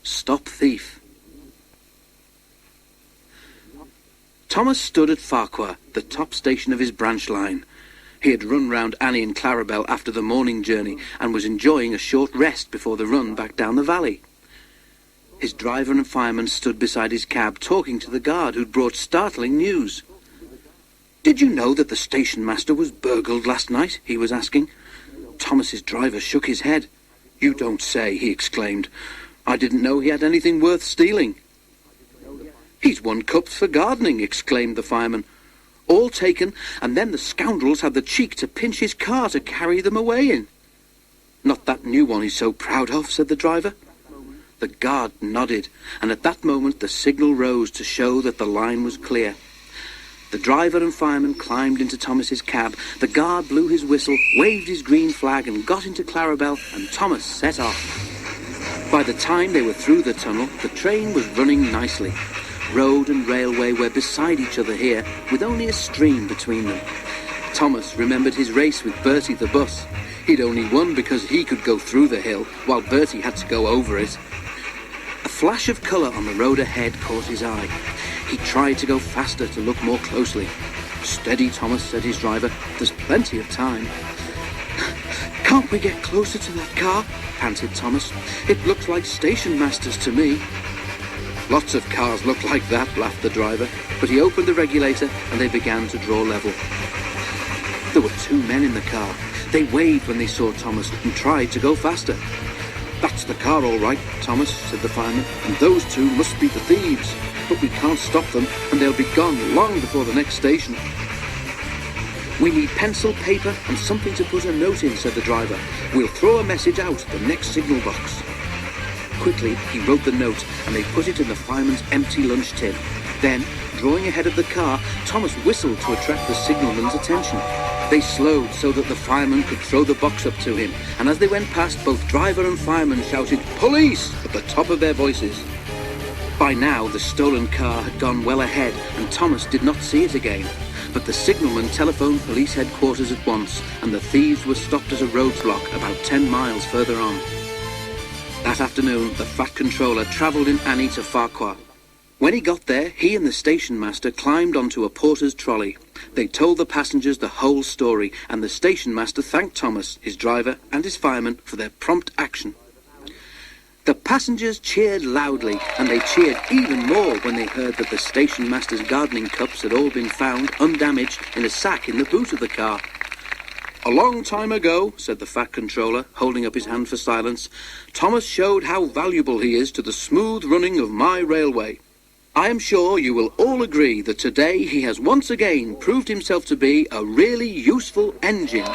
Stop thief. Thomas stood at Farquhar, the top station of his branch line. He had run round Annie and Clarabel after the morning journey and was enjoying a short rest before the run back down the valley. His driver and fireman stood beside his cab talking to the guard who'd brought startling news. "Did you know that the station master was burgled last night?" he was asking. Thomas's driver shook his head. "You don't say," he exclaimed. "I didn't know he had anything worth stealing." "He's won cups for gardening," exclaimed the fireman. "All taken, and then the scoundrels had the cheek to pinch his car to carry them away in." "Not that new one he's so proud of," said the driver. The guard nodded, and at that moment the signal rose to show that the line was clear. The driver and fireman climbed into Thomas's cab. The guard blew his whistle, waved his green flag, and got into Clarabel, and Thomas set off. By the time they were through the tunnel, the train was running nicely. Road and railway were beside each other here, with only a stream between them. Thomas remembered his race with Bertie the bus. He'd only won because he could go through the hill, while Bertie had to go over it. A flash of colour on the road ahead caught his eye. He tried to go faster to look more closely. "Steady, Thomas," said his driver. "There's plenty of time." "Can't we get closer to that car?" panted Thomas. "It looks like station masters to me." "Lots of cars look like that," laughed the driver, but he opened the regulator and they began to draw level. There were two men in the car. They waved when they saw Thomas and tried to go faster. "That's the car all right, Thomas," said the fireman, "and those two must be the thieves. But we can't stop them, and they'll be gone long before the next station." "We need pencil, paper, and something to put a note in," said the driver. "We'll throw a message out the next signal box." Quickly, he wrote the note, and they put it in the fireman's empty lunch tin. Then, drawing ahead of the car, Thomas whistled to attract the signalman's attention. They slowed so that the fireman could throw the box up to him, and as they went past, both driver and fireman shouted, "Police!" at the top of their voices. By now, the stolen car had gone well ahead, and Thomas did not see it again. But the signalman telephoned police headquarters at once, and the thieves were stopped at a roadblock about 10 miles further on. That afternoon, the Fat Controller travelled in Annie to Farquhar. When he got there, he and the station master climbed onto a porter's trolley. They told the passengers the whole story, and the station master thanked Thomas, his driver, and his fireman for their prompt action. The passengers cheered loudly, and they cheered even more when they heard that the station master's gardening cups had all been found undamaged in a sack in the boot of the car. "A long time ago," said the Fat Controller, holding up his hand for silence, "Thomas showed how valuable he is to the smooth running of my railway. I am sure you will all agree that today he has once again proved himself to be a really useful engine."